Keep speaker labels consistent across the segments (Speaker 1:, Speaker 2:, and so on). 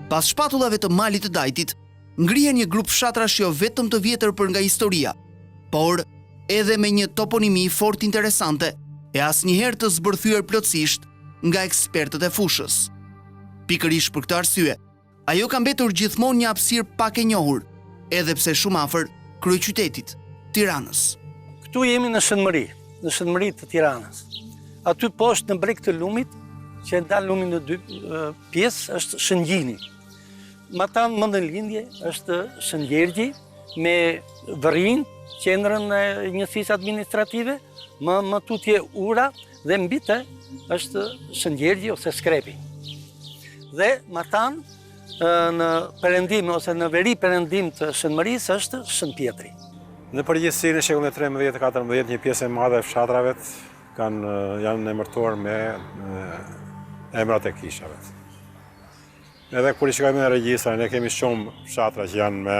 Speaker 1: Pas shpatullave të malit të Dajtit, ngrihen një grup fshatrash jo vetëm të vjetër për nga historia, por edhe me një toponimi fort interesante e asnjëherë të zbërthyer plotësisht nga ekspertët e fushës. Pikërisht për këtë arsye, ajo ka mbetur gjithmonë një hapësirë pak e njohur, edhe pse shumë afër kryeqytetit, Tiranës.
Speaker 2: Këtu jemi në Shënmëri të Tiranës. Aty poshtë në breg të lumit, që e ndal lumin në dy pjesë, është Shëngjini. Matan Mëndënlindje është Shëngjergji me Vërin, qendrën e njësisë administrative, më tutje Ura dhe mbi të është Shëngjergji ose Skrepi. Dhe Matan në perëndim ose në veri perëndim të Shënmërisë është Shënpjetri.
Speaker 3: Në përgjithësi në shekullin e 13-14 një pjesë e madhe e fshatrave janë emërtuar me emrat e kishave. Edhe kur i shikojmë në regjistra, ne kemi shumë fshatra që janë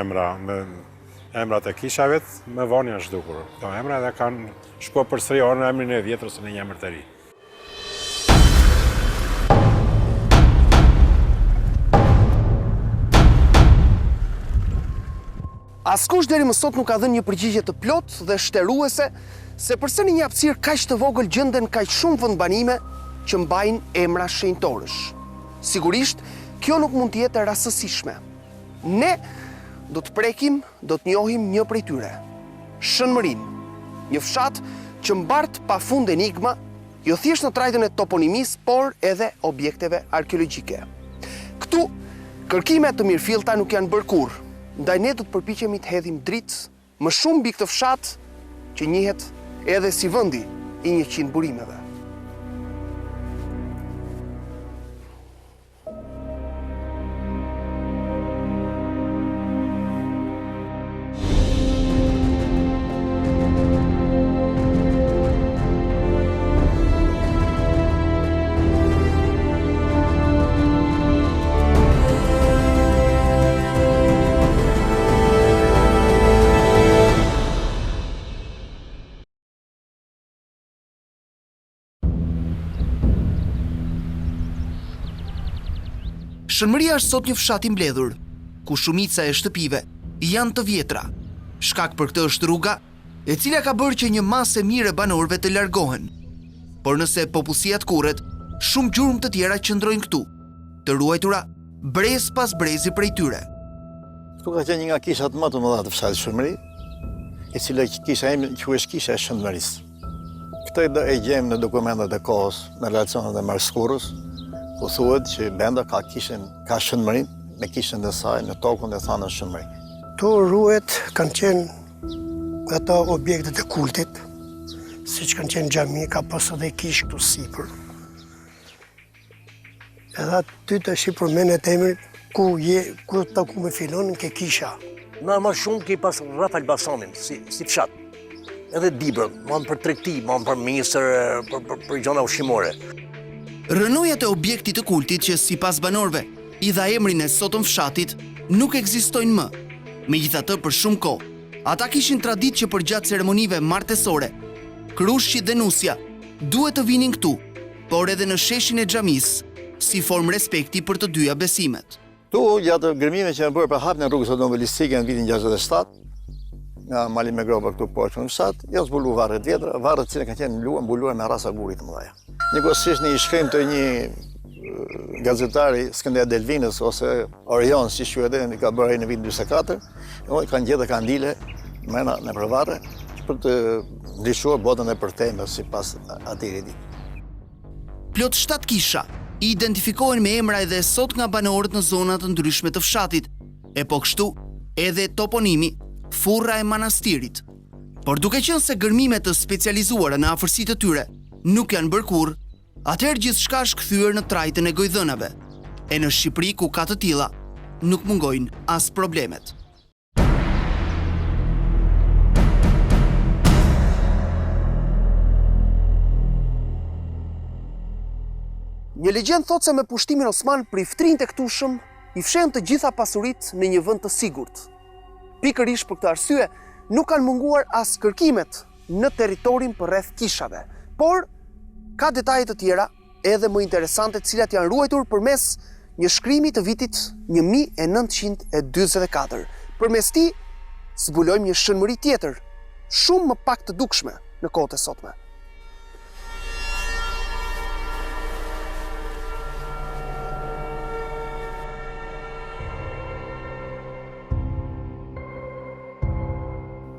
Speaker 3: me emrat e kishave, me vonë janë zhdukur. Këto emra edhe kanë shkuar përsëri orë në emrin e vjetër ose në një emër të ri.
Speaker 4: Askush deri më sot nuk ka dhënë një përgjigje të plotë dhe shtruese se përse në një hapësirë kaq të vogël gjenden kaq shumë vendbanime që mbajnë emra shenjtorësh. Sigurisht, kjo nuk mund të jetë e rastësishme. Ne do të prekim, do të njohim një prej tyre. Shënmërinë, një fshat që mbart pafund enigma, jo thjesht në trajtën e toponimisë, por edhe objekteve arkeologjike. Këtu, kërkimet të mirëfillta nuk janë bërë kurrë. Ndaj ne do të përpiqemi të hedhim dritë më shumë mbi këtë fshat që njihet edhe si vendi i 100 burimeve.
Speaker 1: Shënmëria është sot një fshat i mbledhur, ku shumica e shtëpive janë të vjetra. Shkak për këtë është rruga, e cila ka bërë që një masë e mirë e banorëve të largohen. Por nëse popullsia të kurret, shumë gjurmë të tjera qëndrojnë këtu, të ruajtura brez pas brezi prej tyre.
Speaker 5: Këtu ka qenë një nga kishat më të mëdha të fshatit Shënmëri, e cila kisha quhesh kisha e Shënmërisë. Këtë e gjejmë në dokumentet e kohës në relacionet e Marskurës, ku thuhet që Benda ka Shënmërin me kishën e saj në tokën e thanës Shënmëri.
Speaker 6: To ruhet kanë qenë ato objektet e kultit, siç kanë qenë xhami, ka pas edhe kishë këtu sipër. Edhe aty tash i përmendet emri ku taku me filon ke kisha.
Speaker 7: Na më shumë ke pas Rafael Basanin si fshat. Edhe Dibrën, më për tregti, më për ministër për gjëra ushqimore.
Speaker 1: Rënojat e objektit të kultit që sipas banorëve i dha emrin e sotëm fshatit nuk ekzistojnë më. Megjithatë, për shumë kohë, ata kishin traditë që përgjatë ceremonive martesore, Krushqi dhe Nusja duhet të vinin këtu, por edhe në sheshin e xhamisë, si formë respekti për të dyja besimet.
Speaker 5: Tu, gjatë gërmimeve që janë bërë për hapjen e rrugës automobilistike në vitin 67, nga Mali me Groba këtu poshtë në fshat, janë zbulu varret vjetra, varret që kanë qenë mbuluar me rasa guri të mëdha. Njëkohësisht një shkrim të një gazetari Skënderja Delvinës ose Orion, si quhet, ka bërë në vitin 44, kanë gjetur kandile mëna në varre për të ndryshuar botën e përtejme sipas atij riti.
Speaker 1: Plot 7 kisha i identifikohen me emra edhe sot nga banorët në zonat të ndryshme të fshatit, e po kështu edhe toponimi Furra e Manastirit. Por duke qenë se gërmimet të specializuara në afërsitë të tyre nuk janë bërë kurrë, atëherë gjithçka është kthyer në trajtën e gojdhënave. E në Shqipëri ku ka të tilla, nuk mungojnë as problemet.
Speaker 4: Një legjend thot se me pushtimin osman priftërinë të këtushëm i fshen të gjitha pasuritë në një vend të sigurt. Pikërisht për këtë arsye, nuk kanë munguar as kërkimet në territorin përreth kishave, por ka detaje të tjera edhe më interesante, të cilat janë ruajtur përmes një shkrimi të vitit 1924. Përmes tij zbulojmë një shënmëri tjetër, shumë më pak të dukshme në kohët e sotme.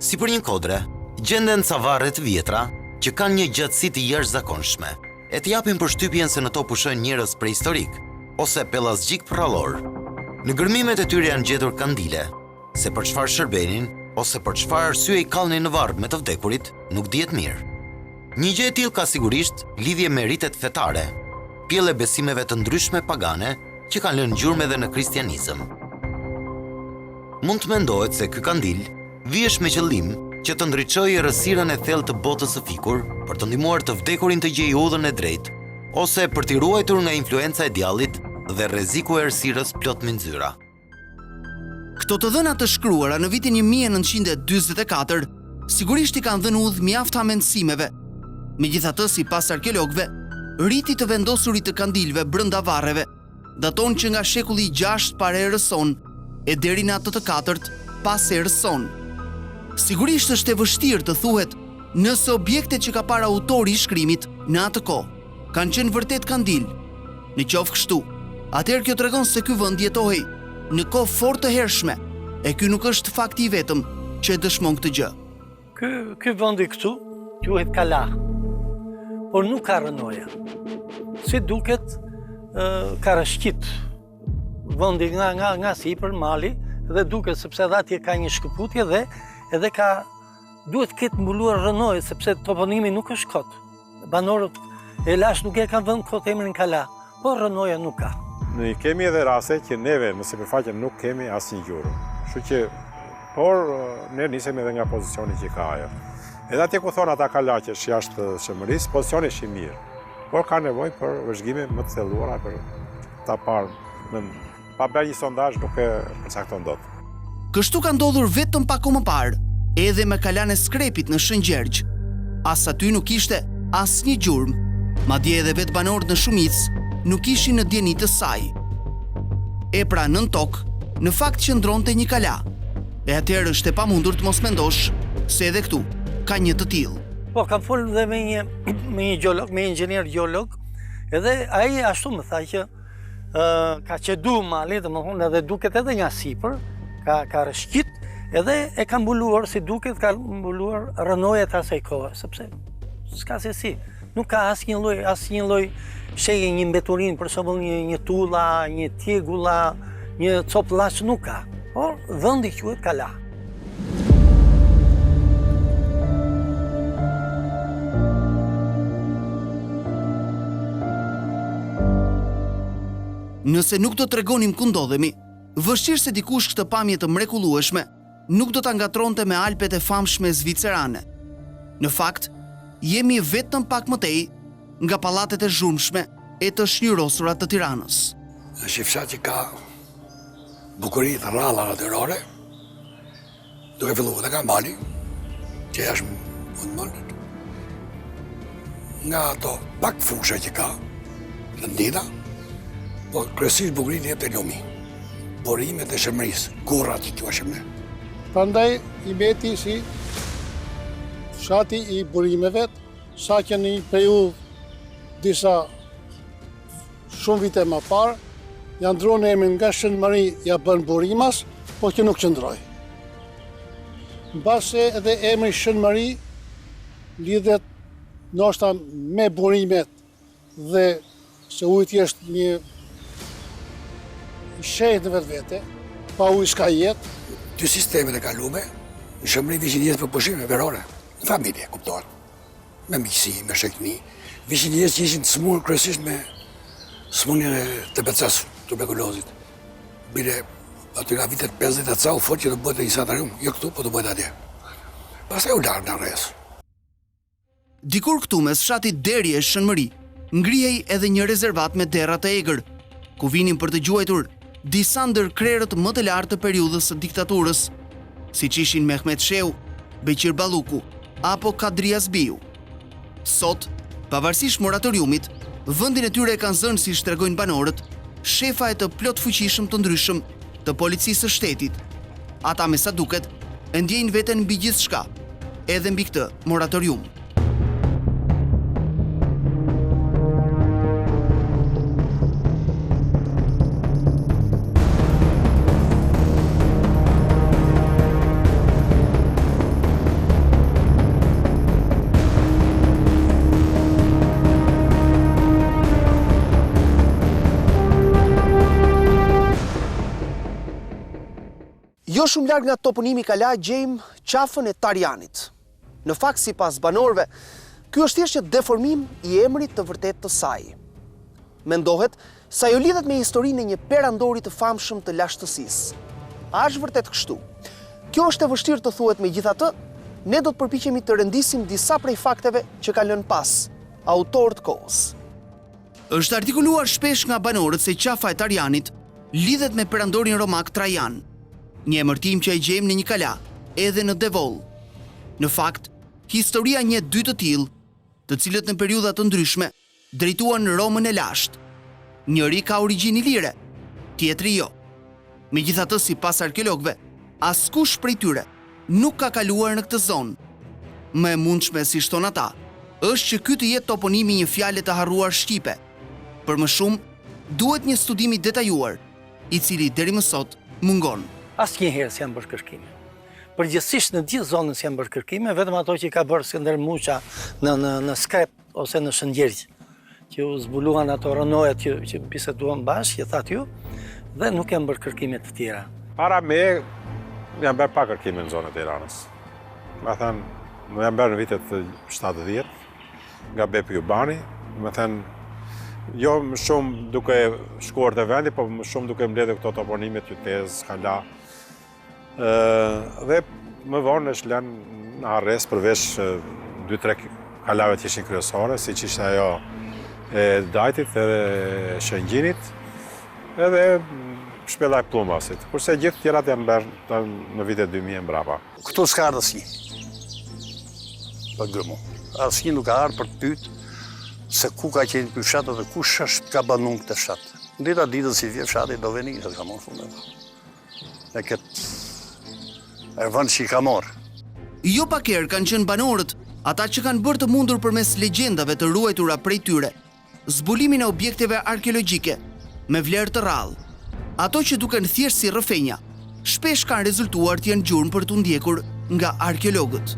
Speaker 8: Si për një kodre, gjenden ca varre të vjetra që kanë një gjatësi të jashtëzakonshme, e të japin përshtypjen se në to pushojnë njerëz prehistorik ose pellazgjik prallor. Në gërmimet e tyre janë gjetur kandile, se për çfarë shërbenin ose për çfarë arsye i kallnin në varr me të vdekurit nuk dihet mirë. Një gjë e tillë ka sigurisht lidhje me ritet fetare, pjellë besimeve të ndryshme pagane që kanë lënë gjurmë edhe në kristianizëm. Mund të mendohet se ky kandil vihesh me qëllim që të ndriçojë errësirën e thellë të botës së fikur për të ndihmuar të vdekurin të gjejë udhën e drejtë, ose për t'i ruajtur nga influenca e djallit dhe rreziku e errësirës plot me nzyra.
Speaker 1: Këto të dhëna të shkruara në vitin 1944 sigurisht i kanë dhënë udhë mjaft amendësimeve. Megjithatë, sipas arkeologëve, riti të vendosurit të kandilëve brenda varreve daton që nga shekulli 6 para erës sonë e deri në atë të 4 pas erës sonë. Sigurisht është e vështirë të thuhet nëse objektet që ka parë autori i shkrimit në atë kohë kanë qenë vërtet kandil. Në qoftë kështu, atëherë kjo tregon se ky vend jetohej në kohë fort të hershme, e ky nuk është fakti i vetëm që e dëshmon këtë gjë.
Speaker 2: Ky vendi këtu quhet Kala, por nuk ka rënoja. Si duket ka rashqit vendi nga sipër mali dhe duket sepse edhe atje ka një shkëputje dhe edhe duhet këtë mbuluar rënoje, sepse toponimi nuk është kot. Banorët e lash nuk e kanë vënë kot emrin Kala, por rënoja nuk ka.
Speaker 3: Ne kemi edhe raste që neve në sipërfaqe nuk kemi asnjë gjurmë. Kështu që, por ne nisemi edhe nga pozicioni që ka ajo. Edhe atje ku thonë ata kalaqesh jashtë shëmërisë, pozicioni është i mirë, por ka nevojë për vëzhgime më të thelluara për ta parë. Pa bërë një sondazh nuk e përcakton dot.
Speaker 1: Kështu ka ndodhur vetëm pak më parë, edhe me Kalan e Skrepit në Shëngjergj. As aty nuk ishte asnjë gjurmë, madje edhe vetë banorët në shumicë nuk ishin në dieni të saj. E pra nën tokë, në fakt qëndronte një kala. E atëherë është e pamundur të mos mendosh se edhe këtu ka një të tillë.
Speaker 2: Po, kam folur dhe me një gjeolog, me një inxhinier gjeolog, edhe ai ashtu më tha që ka qedu mali, domethënë edhe duket edhe nga sipër, ka rëshqit, edhe e ka mbuluar, si duket, ka mbuluar rënojet asaj kohe, sepse s'ka se si. Nuk ka asnjë lloj sheje, një mbeturin, për shembull një tulla, një tjegulla, një copë llaç nuk ka. Por vendi quhet Kala.
Speaker 1: Nëse nuk do të tregonim ku ndodhemi, vështirë se dikush këtë pamje të mrekullueshme nuk do ta ngatronte me Alpet e famshme zvicerane. Në fakt, jemi vetëm pak më tej nga pallatet e zhurmshme e të shnjyrosura të Tiranës.
Speaker 9: Është një fshat që ka bukuri të rralla natyrore, duke filluar nga mali, që është mundmonit. Nga ato pak fusha që ka, në ndina, po kryesisht bukurin e jep të lumi, borimet e shëmërisë, gurrat që quashim ne.
Speaker 10: Prandaj i beti si fshati i burimeve, sa që në një periudhë disa shumë vite më parë, janë ndronë emrin nga Shënmëri ja bën Burimas, po që nuk qëndroi. Mbase edhe emri Shënmëri lidhet ndoshta me burimet dhe se ujti është një shehtë në vetvete, pa ujë s'ka jetë.
Speaker 9: Dy sistemet e kalume, në Shëmëri vishin njerëz për pushime verore, në familje, kuptohet, me miqësi, me shoqëni. Vishin njerëz që ishin të smurë kryesisht me smundjen e TBC-s, tuberkulozit. Bile aty nga vitet 50 ca u fort që do bëhet një sanitarium, jo këtu, po do bëhet atje. Pastaj u larg në rres.
Speaker 1: Dikur këtu mes fshatit deri e Shënmëri, ngrihej edhe një rezervat me derra të egër, ku vinin për të gjuajtur disa ndër krerët më të lartë të periudhës së diktaturës, siç ishin Mehmet Sheu, Beqir Balluku apo Kadri Azbiu. Sot, pavarësisht moratoriumit, vendin e tyre e kanë zënë, siç tregojnë banorët, shefa e të plot fuqishëm të ndryshëm të policisë së shtetit. Ata me sa duket, e ndjejnë veten mbi gjithçka, edhe mbi këtë moratorium.
Speaker 4: Jo shumë larg nga toponimi Kala gjejmë qafën e Tarjanit. Në fakt, sipas banorëve, ky është thjesht një deformim i emrit të vërtet të saj. Mendohet se ajo lidhet me historinë e një perandori të famshëm të lashtësisë. A është vërtet kështu? Kjo është e vështirë të thuhet, megjithatë, ne do të përpiqemi të rendisim disa prej fakteve që kanë lënë pas autorët kohës.
Speaker 1: Është artikuluar shpesh nga banorët se qafa e Tarjanit lidhet me perandorin romak Trajan, një emërtim që e gjejmë në një kala, edhe në Devoll. Në fakt, historia një dy të tillë, të cilët në periudha të ndryshme drejtuan Romën e lashtë. Njëri ka origjinë ilire, tjetri jo. Megjithatë, sipas arkeologëve, askush prej tyre nuk ka kaluar në këtë zonë. Më e mundshme, si shton ata, është që ky të jetë toponimi një fjale të harruar shqipe. Për më shumë, duhet një studim i detajuar, i cili deri më sot mungon.
Speaker 2: Asnjëherë s'janë bërë kërkime. Përgjithsisht në gjithë zonën s'janë bërë kërkime, vetëm ato që ka bërë Skënder Muqa në Skrep ose në Shëndjergj, që u zbuluan ato rënojat që biseduan bashkë, që thatë ju, dhe nuk janë bërë kërkime të tjera.
Speaker 3: Para me, janë bërë pa kërkime në zonët e Tiranës. Me thënë, janë bërë në vitet 70, nga Bepi Jubani, me thënë, jo më shumë duke shkuar të vendi, po më shumë duke mbledhur këto toponimet Qytez, Kala. Dhe më vonë është lënë në arrest përveç 2-3 kalave që ishin kryesore, siç ishte ajo e Dajtit edhe Shëngjinit, edhe Shpellaj Plumbasit, kurse gjithë tjerat janë bërë në vitet 2000 mbrapa.
Speaker 7: Këtu s'ka ardhë asnjë. Për gërmu. Asnjë nuk ka ardhur për të pyetur se ku ka qenë ky fshat dhe kush është ka banuar këtë fshat. Ndeta ditën si vjen fshati do veni, se ka marrë fundin. E këtë vend që i ka marrë.
Speaker 1: Jo pak herë kanë qenë banorët, ata që kanë bërë të mundur përmes legjendave të ruajtura prej tyre, zbulimin e objekteve arkeologjike me vlerë të rrallë. Ato që duken thjesht si rrëfenja, shpesh kanë rezultuar të jenë gjurmë për t'u ndjekur nga arkeologët.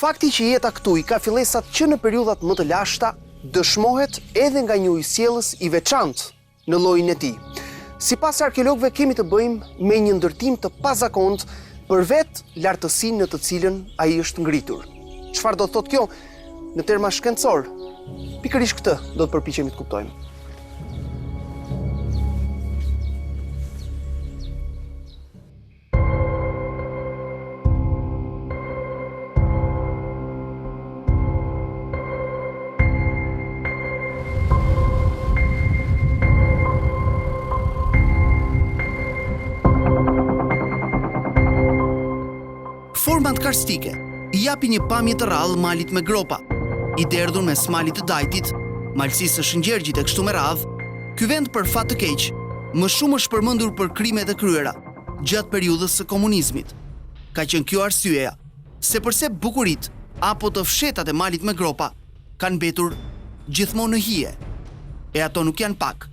Speaker 4: Fakti që jeta këtu i ka fillesat që në periudhat më të lashta dëshmohet edhe nga një ujësiellës i veçantë në llojin e tij. Sipas arkeologëve kemi të bëjmë me një ndërtim të pazakontë për vetë lartësinë në të cilën ai është ngritur. Çfarë do të thotë kjo në terma shkencor? Pikërisht këtë do të përpiqemi të kuptojmë.
Speaker 1: Format karstike i japi një pamje të rrallë malit me gropa, i derdhur mes malit të Dajtit, malësisë së Shëndjergjit e kështu me radhë. Ky vend për fat të keq, më shumë është përmendur për krimet e kryera gjatë periudhës së komunizmit. Ka qenë kjo arsyeja se përse bukurit apo të fshetat e malit me gropa kanë mbetur gjithmonë në hije. E ato nuk janë pak.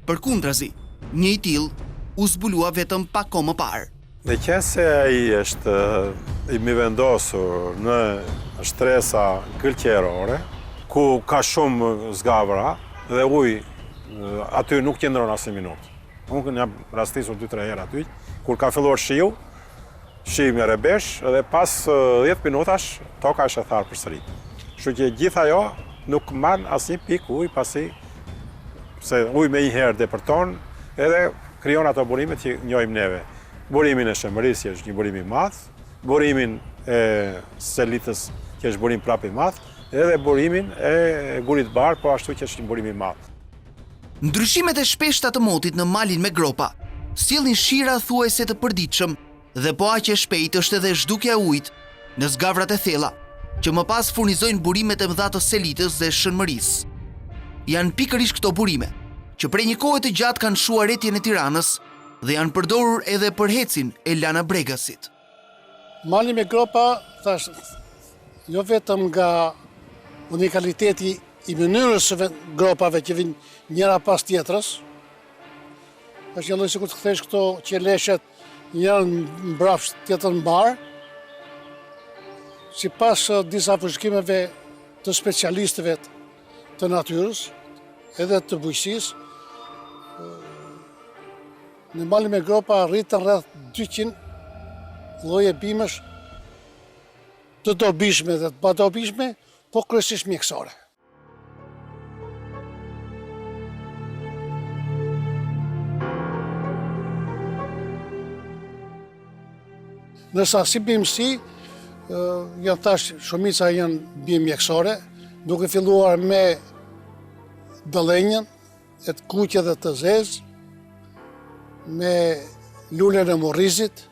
Speaker 1: Përkundrazi, një i tillë u zbulua vetëm pak kohë më parë.
Speaker 3: Dhe qenë se ai është i mi vendosur në shtresa gëlqerore, ku ka shumë zgavra dhe ujë aty nuk qëndron asnjë minutë. Unë jam rastisur 2-3 herë aty, kur ka filluar shiu me rebesh, dhe pas 10 minutash toka është e tharë përsëri. Kështu që gjithë ajo nuk marr asnjë pikë ujë, pasi se ujë me një herë depërton, edhe krijon ato burimet që njohim neve. Burimin e shëmërisë që është një burim i madh, burimin e selitës që është burim prapë i madh, edhe burimin e gurit bar, po ashtu që është një burim i madh.
Speaker 1: Ndryshimet e shpeshta të motit në malin me gropa sjellin shira thuajse të përditshëm dhe po aq e shpejt është edhe zhdukja e ujit në zgavrat e thella, që më pas furnizojnë burimet e mëdha të selitës dhe shënmërisë. Janë pikërisht këto burime që prej një kohe të gjatë kanë shuar retjen e Tiranës dhe janë përdorur edhe për hecin e Lana Bregasit.
Speaker 10: Mali me gropa, thash, jo vetëm nga unikaliteti i mënyrës së gropave që vinë njëra pas tjetrës, është një lloj sikur të kthesh këto qeleshet njërën mbrapsht tjetër mbar, sipas disa përshkrimeve të specialistëve të natyrës, edhe të bujqësisë, në malin me gropa rritën rreth 200 lloje bimësh të dobishme dhe të padobishme, po kryesisht mjekësore. Nësa si bimësi, janë tash shumica janë bimë mjekësore, duke filluar me dëllenjën, e të kuqe dhe të zezë, me lulen e morrizit,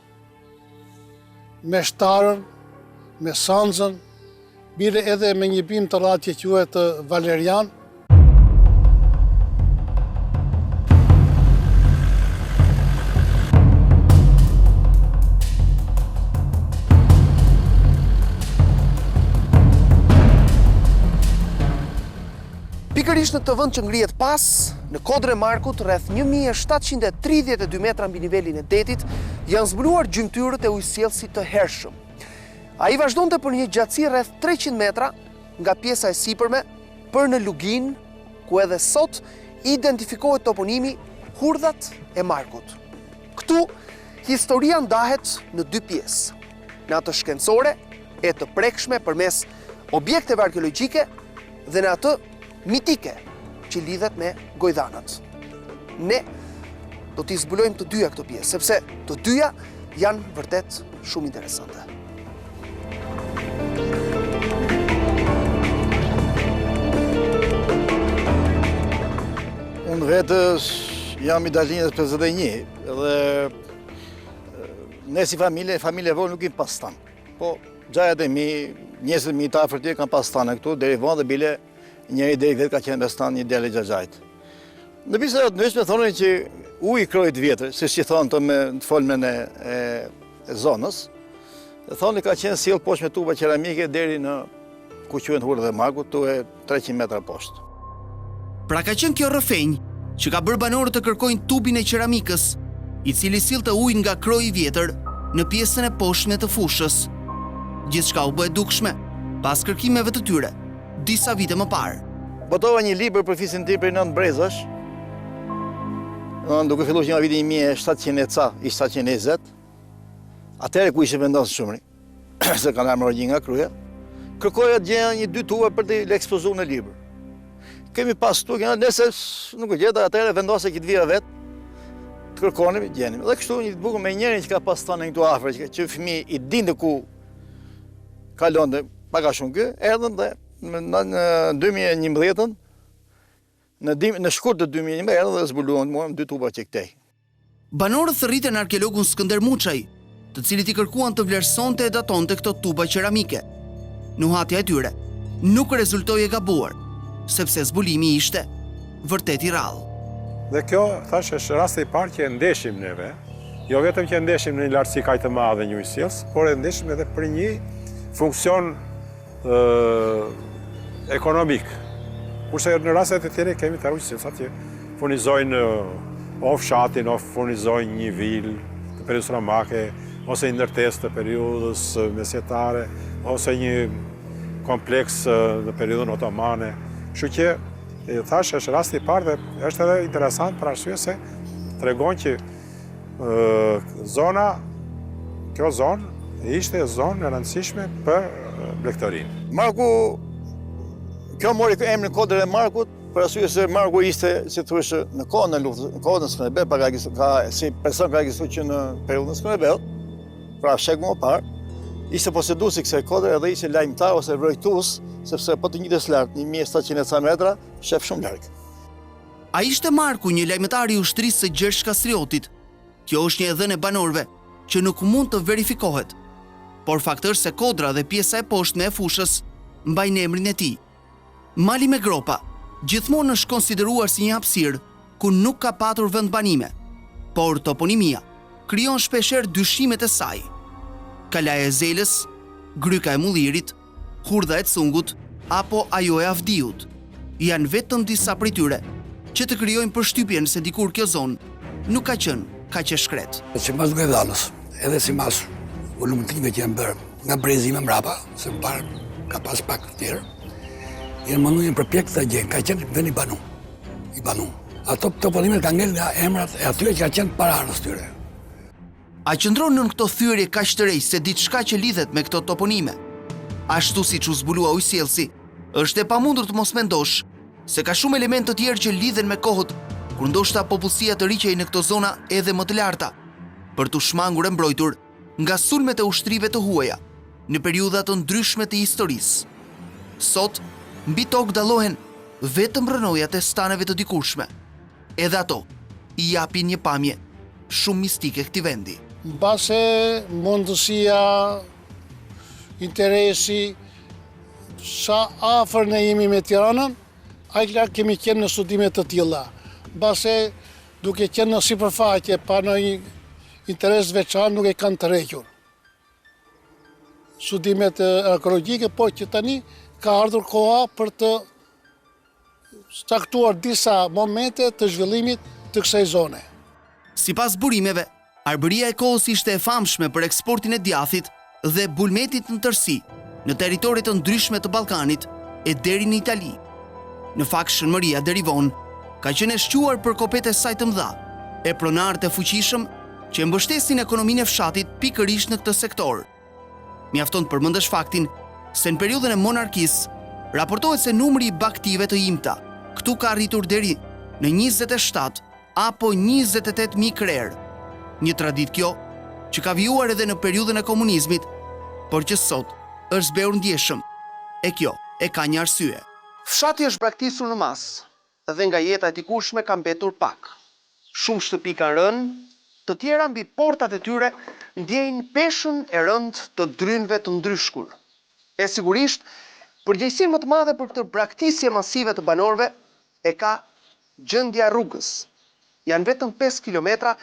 Speaker 10: me shtarën, me sanzën, bire edhe me një bimë të radhë që quhet valerian.
Speaker 4: Pikërisht në të vend që ngrihet pas, në Kodrën e Markut, rreth 1732 metra mbi nivelin e detit, janë zbuluar gjymtyrët e ujësjellësit të hershëm. Ai vazhdonte për një gjatësi rreth 300 metra nga pjesa e sipërme për në Lugin, ku edhe sot identifikohet toponimi Hurdhat e Markut. Këtu historia ndahet në dy pjesë, në atë shkencore e të prekshme përmes objekteve arkeologjike dhe në atë mitike që lidhet me gojdanët. Ne do t'i zbulojmë të dyja këto pjesë, sepse të dyja janë vërtet shumë interesante.
Speaker 5: Unë vetës jam i Dashnjës 51 dhe ne si familje vonë nuk im pas stan. Po gjajat e mi, njësët mi ta afërtje kanë pas stanë këtu, deri vonë dhe bile njëri deri vetë ka qenë me stan një djale gjajajt. Në bisedat të nëshme thonin që uji krojt vjetër, si që thonë të me folmen e zonës, dhe thonë ka qenë sjellë poshtë me tuba qeramike deri në ku quhen Hurdhat e Markut, tu e 300 metra poshtë.
Speaker 1: Pra ka qenë kjo rrëfenjë që ka bërë banorët të kërkojnë tubin e qeramikës, i cili sillte ujë nga kroji i vjetër në pjesën e poshtme të fushës. Gjithçka u bë e dukshme pas kërkimeve të tyre disa vite më parë.
Speaker 5: Botova një libër për fisin tim për 9 brezash, duke filluar që nga viti 1700 ca, i 720, atëherë ku ishte vendosur shumëri, se kanë ardhur nga kryja, kërkoja të gjeja një 2 tuba për të ekspozuar në libër. Kemi pas tu, nëse nuk e gjeta, atëherë vendose që të vija vetë, të kërkonim, gjenim. Dhe kështu një të bukur me njërin që ka pas stanë këtu afër, që fëmijë i dinte ku kalonte pak a shumë kë, erdhën dhe në 2011, në shkurt të 2011, erdhën dhe zbuluan mua 2 tuba që këtej.
Speaker 1: Banorët thërritën arkeologun Skënder Muçaj, të cilit i kërkuan të vlerësonte e datonte këto tuba qeramike. Nuhatja e tyre nuk rezultoi e gabuar, sepse zbulimi ishte vërtet i rrallë.
Speaker 3: Dhe kjo, thash, është rasti i parë që e ndeshim neve, jo vetëm që e ndeshim në një lartësi kaq të madhe një ujësjellës, por e ndeshim edhe për një funksion ekonomik. Kurse në rastet e tjera kemi të ujësjellësat që furnizojnë o fshatin, o furnizojnë një vilë të periudhës romake, ose një ndërtesë të periudhës mesjetare, ose një kompleks në periudhën otomane. Kështu që thash, është rasti i parë dhe është edhe interesant për arsye se tregon që kjo zonë ishte zonë e rëndësishme për blegtorinë.
Speaker 5: Marku, kjo mori emrin Kodrën e Markut për arsye se Marku ishte, si thueshë, në kohën e luftës, në kohën e Skënderbeut, si person ka ekzistuar që në periudhën e Skënderbeut, pra sheku më parë, ishte poseduesi kësaj kodre edhe ishte lajmtar ose vrojtues, sepse po të njëjtës lart, 1700 ca metra, shef shumë larg.
Speaker 1: A ishte Marku një lajmëtar i ushtrisë së Gjergj Kastriotit? Kjo është një dhënë e banorëve që nuk mund të verifikohet, por fakti është se kodra dhe pjesa e poshtme e fushës mbajnë emrin e tij. Mali me gropa gjithmonë është konsideruar si një hapësirë ku nuk ka patur vendbanime, por toponimia krijon shpeshherë dyshimet e saj. Kalaja e Zelës, Gryka e Mullirit, Hurdha e Cungut apo ajo e Avdiut janë vetëm disa prej tyre që të krijojnë përshtypjen se dikur kjo zonë nuk ka qenë kaq e shkret.
Speaker 9: Sipas duke dhënës, edhe sipas volumtimeve që janë bërë nga brezime mbrapa, se më parë ka pas pak të tjerë, janë munduar një përpjekje të gjejnë, ka qenë vend i banu. Ato toponimet kanë ngel nga emrat e atyre që ka qenë paraardhës tyre.
Speaker 1: A qëndron nën këto thyerje kaq të rëj se diçka që lidhet me këto toponime? Ashtu siç u zbulua Ujsjellsi, është e pamundur të mos mendosh se ka shumë elementë të tjerë që lidhen me kohët kur ndoshta popullsia të riqej në këto zona edhe më të larta, për t'u shmangur e mbrojtur nga sulmet e ushtrive të huaja në periudha të ndryshme të historisë. Sot, mbi tokë dallohen vetëm rënojat e staneve të dikurshme. Edhe ato i japin një pamje shumë mistike këtij vendi.
Speaker 10: Mbase mundësia, interesi, sa afër ne jemi me Tiranën, aq larg kemi qenë në studime të tilla. Mbase duke qenë në sipërfaqe pa ndonjë interes veçantë nuk e kanë tërhequr. Studimet arkeologjike, po që tani ka ardhur koha për të caktuar disa momente të zhvillimit të kësaj zone.
Speaker 1: Sipas burimeve, arbëria e kohës ishte e famshme për eksportin e djathit dhe bulmetit në tërësi në territoret të ndryshme të Ballkanit e deri në Itali. Në fakt, Shënmëria deri vonë ka qenë e shquar për kopet e saj të mëdha, e pronarët e fuqishëm që mbështesin ekonominë e fshatit pikërisht në këtë sektor. Mjafton të përmendesh faktin se në periudhën e monarkisë raportohet se numri i baktive të imta këtu ka arritur deri në 27 apo 28.000 krerë. Një traditë kjo që ka vijuar edhe në periudhën e komunizmit, por që sot është bërë ndjeshëm, e kjo e ka një arsye.
Speaker 4: Fshati është braktisur në masë dhe nga jeta e dikurshme ka mbetur pak. Shumë shtëpi kanë rënë, të tjera mbi portat e tyre ndjejnë peshën e rëndë të drynëve të ndryshkur. E sigurisht, përgjegjësinë më të madhe për këtë braktisje masive të banorëve e ka gjendja rrugës. Janë vetëm 5 kilometra,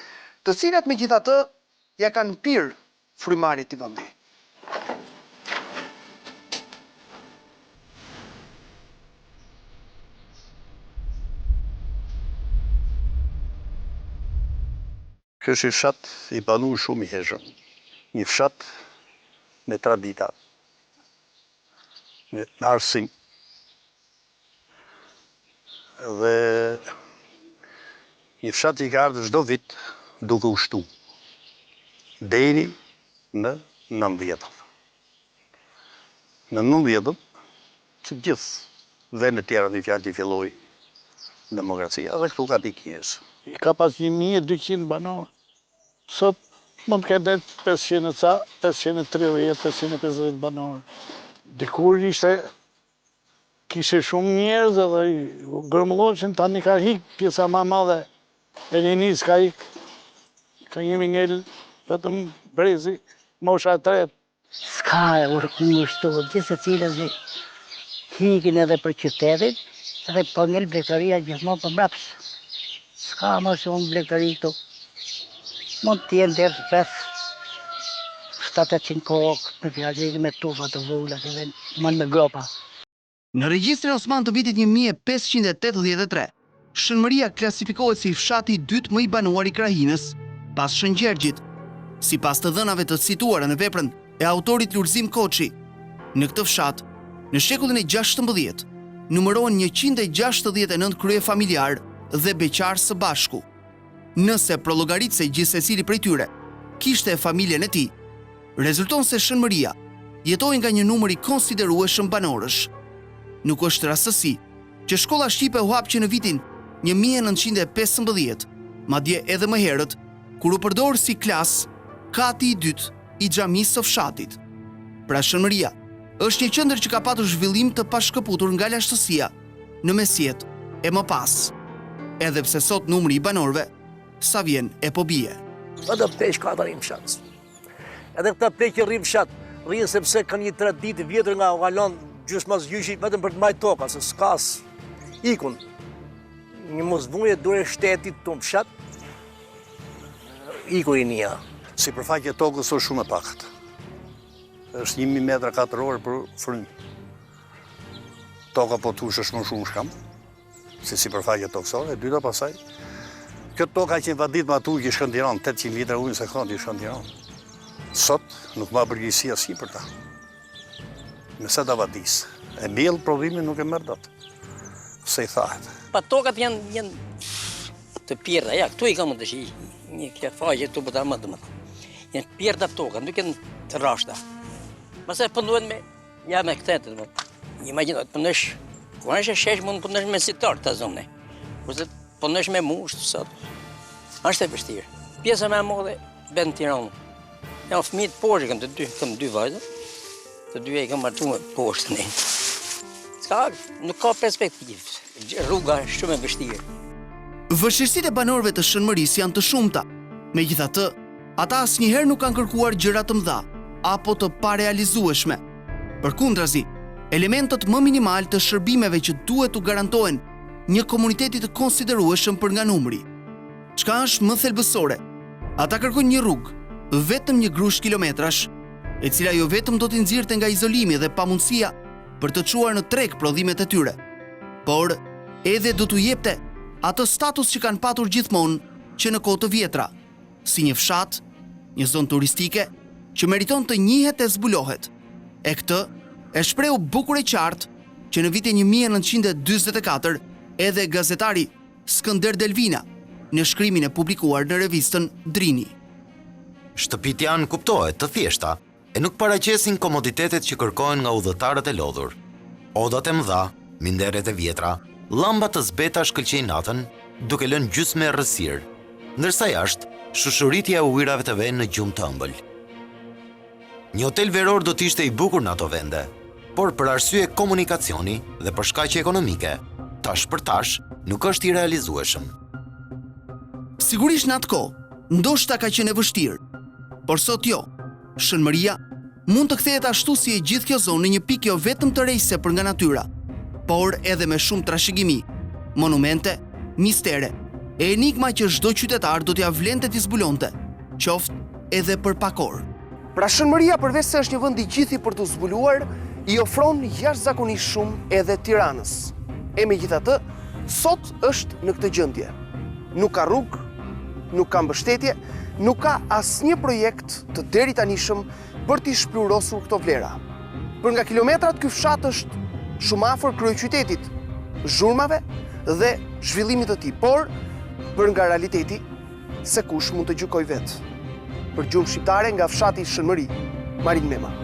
Speaker 4: të cilat megjithatë ja kanë pirë frymarrjet të vendit.
Speaker 7: Ky është një fshat i banuar shumë i hershëm. Një fshat me tradita, me arsim. Dhe një fshat i ka ardhur çdo vit duke ushtu deri në 90-ën. Në 90-ën, që gjithë vendet tjera në fjalë që filloi demokracia, dhe këtu ka dikjes.
Speaker 2: Ka pas 1200 banorë. Sot mund të ketë 500 ca, 530, 550 banorë. Dikur kishe shumë njerëz edhe grëmëlloqen, tani ka hik pjesa më madhe e rinis ka hik. Ka jemi ngel vetëm brezi, mosha e tretë.
Speaker 11: S'ka kundërshtu, gjithë se cilës hikin edhe për qytetit, edhe po ngel blegëtoria gjithmonë për mbrapsë. S'ka më shumë blegëtori këtu. Mund të jenë deri 700 kokë, me fjalë me tufa të vogla, edhe mund me gropa.
Speaker 1: Në regjistrin Osman të vitit 1583, Shënmëria klasifikohet si fshati i dytë më i banuar i Krahinës, pas Shëngjergjit. Sipas të dhënave të cituara në veprën e autorit Lurzim Koçi, në këtë fshat, në shekullin e 16, numërohen 169 krye familjar dhe beqar së bashku. Nëse prollogaritse gjithsecili prej tyre kishte familjen e tij, rezulton se Shënmëria jetoi nga një numër i konsiderueshëm banorësh. Nuk është rastësi që shkolla shqipe u hap që në vitin 1915, madje edhe më herët, kur u përdor si klas kati i dytë i xhamisë së fshatit. Pra Shënmëria është një qendër që ka patur zhvillim të pashkëputur nga lashtësia në mesjet e më pas, edhe pse sot numri i banorëve sa vjen e po bie.
Speaker 12: Edhe pleq ka të rrim fshat. Edhe këta pleq që rrim fshat, rrinë sepse kanë një traditë vjetër nga Galon gjysmas gjyshi vetëm për të mbajtur toka, se s'kas ikun. Një mosvuje dure shtetit të fshat, iku i nia.
Speaker 7: Sipërfaqja e tokës është shumë e pakët. Është 1000 metra katror për frymë. Toka po tush është më shumë shkam, se sipërfaqja toksore, e dyta pasaj. Kjo toka që invadit ma tu që shkën Tiranë, 800 litra ujë në sekond që shkën Tiranë. Sot nuk ma përgjësi asi për ta. Nëse da vadis. E mbjellë provimin nuk e mërë dot. Se i thahet.
Speaker 12: Pa tokat janë të pjerda, ja, këtu i ka më të shi, një kja faqe këtu për ta më të më. Janë pjerda tokat, nuk janë të rashta. Mase pëndohen me, ja me këtet, imaginat, pëndosh, kur është e shesh mund pëndosh me sitar të zone. Kurse pëndosh me musht, sot. Ashtë e vështirë. Pjesa me modhe, ben Tiranë. Janë fëmijët poshtë, kam dy vajzë, të dy e kam martu me poshtë ne. Nuk ka perspektivë, rruga është shumë e vështirë.
Speaker 1: Vështirësitë e banorëve të Shënmërisë janë të shumta. Megjithatë, ata asnjëherë nuk kanë kërkuar gjëra të mëdha apo të parealizueshme. Përkundrazi, elementët më minimal të shërbimeve që duhet t'u garantohen një komuniteti të konsiderueshëm për nga numri. Çka është më thelbësore? Ata kërkojnë një rrugë, vetëm një grush kilometrash, e cila jo vetëm do t'i nxirrte nga izolimi dhe pamundësia për të çuar në treg prodhimet e tyre, por edhe do t'u jepte atë status që kanë patur gjithmonë që në kohë të vjetra, si një fshat, një zonë turistike që meriton të njihet e zbulohet. E këtë e shprehu bukur e qartë që në vitin 1944 edhe gazetari Skënder Delvina në shkrimin e publikuar në revistën Drini.
Speaker 8: Shtëpit janë, kuptohet, të thjeshta, e nuk paraqesin komoditetet që kërkohen nga udhëtarët e lodhur. Odat e mëdha, minderet e vjetra, llambat të zbeta shkëlqejnë natën, duke lënë gjysmë errësirë, ndërsa jashtë, shushuritja e ujrave të vënë në gjumë të ëmbël. Një hotel veror do të ishte i bukur në ato vende, por për arsye komunikacioni dhe për shkaqe ekonomike, tash për tash nuk është i realizueshëm.
Speaker 1: Sigurisht në atë kohë, ndoshta ka qenë e vështirë, por sot jo. Shënmëria mund të kthehet ashtu si e gjithë kjo zonë në një pikë jo vetëm të rejse për nga natyra, por edhe me shumë trashëgimi, monumente, mistere, e enigma që çdo qytetar do t'ia vlente t'i zbulonte, qoftë edhe për pak orë.
Speaker 4: Pra Shënmëria përveç se është një vend i gjithi për të zbuluar, i ofron jashtëzakonisht shumë edhe Tiranës. E megjithatë, sot është në këtë gjendje. Nuk ka rrugë, nuk ka mbështetje, nuk ka asnjë projekt të deritanishëm për t'i shplurosur këto vlera. Për nga kilometrat ky fshat është shumë afër kryeqytetit, zhurmave dhe zhvillimit të tij, por për nga realiteti se kush mund të gjykojë vetë. Për Gjumë Shqiptare nga fshati Shënmëri, Marin Mema.